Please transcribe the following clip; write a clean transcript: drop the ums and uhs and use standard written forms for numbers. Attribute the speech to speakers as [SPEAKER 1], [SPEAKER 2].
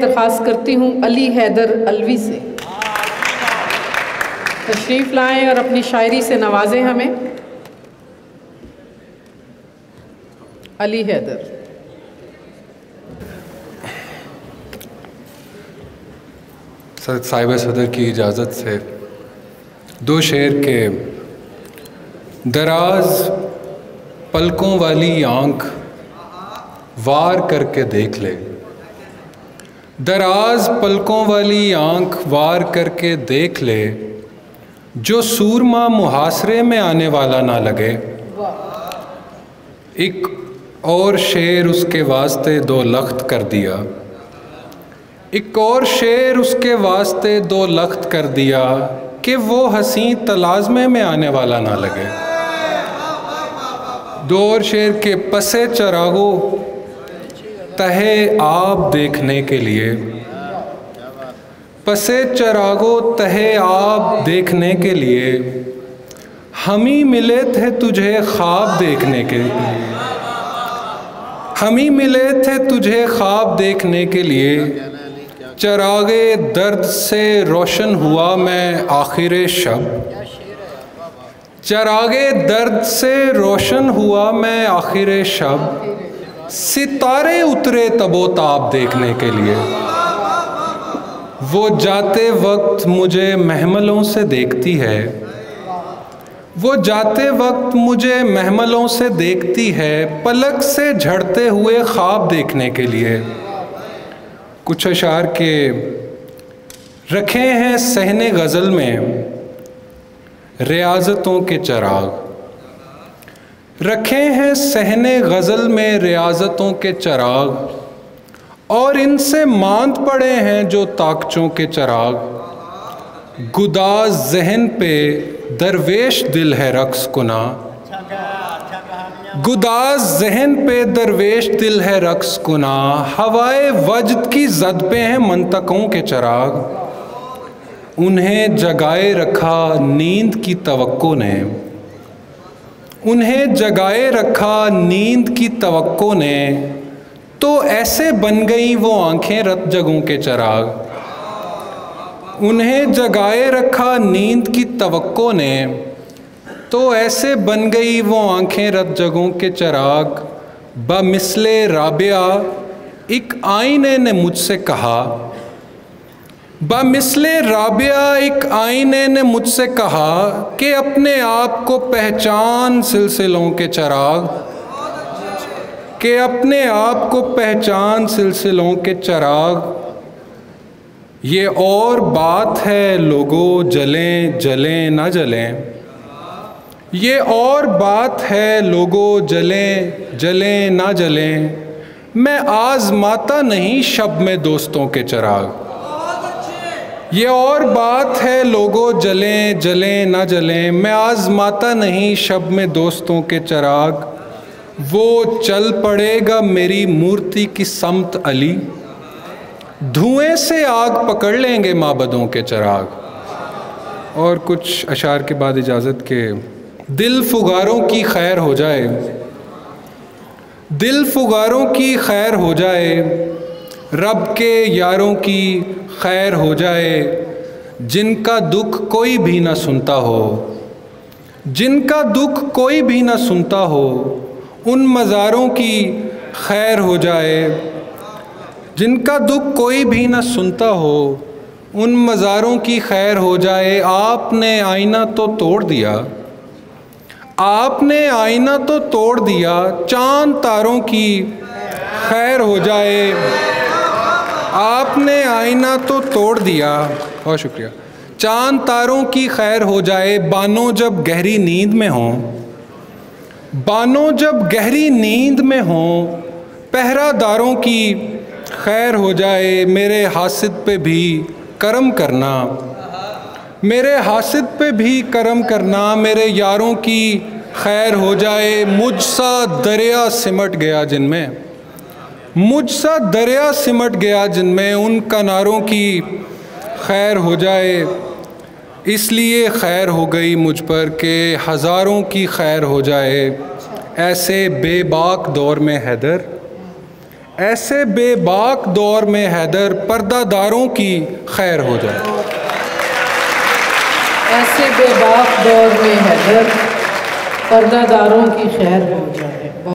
[SPEAKER 1] दरख्वास्त करती हूँ अली हैदर अलवी से तशरीफ़ लाएं और अपनी शायरी से नवाजें हमें। अली हैदर।
[SPEAKER 2] साहिब सदर की इजाज़त से दो शेर के। दराज पलकों वाली आँख वार करके देख ले, दराज पलकों वाली आँख वार करके देख ले, जो सूरमा मुहासरे में आने वाला ना लगे। एक और शेर उसके वास्ते दो लख्त कर दिया, एक और शेर उसके वास्ते दो लख्त कर दिया, कि वो हंसी तलाज़मे में आने वाला ना लगे। दो और शेर के पसे चरागो तहे आब देखने के लिए, पसे चरागो तहे आब देखने के लिए, हम ही मिले थे तुझे ख्वाब देखने के लिए, हम ही मिले थे तुझे ख्वाब देखने के लिए। चरागे दर्द से रोशन हुआ मैं आखिर शब, चरागे दर्द से रोशन हुआ मैं आखिर शब, सितारे उतरे तबोताब देखने के लिए। वो जाते वक्त मुझे महमलों से देखती है, वो जाते वक्त मुझे महमलों से देखती है, पलक से झड़ते हुए ख्वाब देखने के लिए। कुछ अशार के रखे हैं सहने गज़ल में रियाज़तों के चराग, रखे हैं सहने गज़ल में रियाज़तों के चराग, और इनसे मांद पड़े हैं जो ताकचों के चराग। गुदाज जहन पे दरवेश दिल है रक्स कुना, गुदाज जहन पे दरवेश दिल है रक्स कुना, हवाए वजद की जद पे हैं मंतकों के चराग। उन्हें जगाए रखा नींद की तवक्को ने, उन्हें जगाए रखा नींद की तवक्को ने, तो ऐसे बन गई वो आंखें रत जगों के चराग। उन्हें जगाए रखा नींद की तवक्को ने, तो ऐसे बन गई वो आंखें रत जगों के चराग। बमिसले राबिया एक आईने ने मुझसे कहा, बमिसले राबिया एक आईने ने मुझसे कहा, कि अपने आप को पहचान सिलसिलों के चराग, कि अपने आप को पहचान सिलसिलों के चराग। ये और बात है लोगों जलें जलें ना जलें, ये और बात है लोगों जलें जलें ना जलें, मैं आज़माता नहीं शब में दोस्तों के चराग। ये और बात है लोगों जलें जलें ना जलें, मैं आज़माता नहीं शब में दोस्तों के चराग। वो चल पड़ेगा मेरी मूर्ति की समत अली, धुएं से आग पकड़ लेंगे माबदों के चराग। और कुछ अशार के बाद इजाज़त के। दिल फुगारों की खैर हो जाए, दिल फुगारों की खैर हो जाए, रब के यारों की खैर हो जाए, जिनका दुख कोई भी ना सुनता हो, जिनका दुख कोई भी ना सुनता हो, उन मज़ारों की खैर हो जाए, जिनका दुख कोई भी ना सुनता हो, उन मज़ारों की खैर हो जाए। आपने आईना तो तोड़ दिया, आपने आईना तो तोड़ दिया, चांद तारों की खैर हो जाए। आपने आईना तो तोड़ दिया, बहुत शुक्रिया, चांद तारों की खैर हो जाए। बानो जब गहरी नींद में हों, बानो जब गहरी नींद में हों, पहरादारों की खैर हो जाए। मेरे हासिद पे भी करम करना, मेरे हासिद पे भी करम करना, मेरे यारों की खैर हो जाए। मुझसा दरिया सिमट गया जिनमें, मुझसा दरिया सिमट गया जिनमें, उन किनारों की खैर हो जाए। इसलिए खैर हो गई मुझ पर कि हज़ारों की खैर हो जाए। ऐसे बेबाक दौर में हैदर, ऐसे बेबाक दौर में हैदर पर्दादारों की खैर हो जाए।
[SPEAKER 1] ऐसे बेबाक दौर में हैदर पर्दादारों की खैर हो जाए।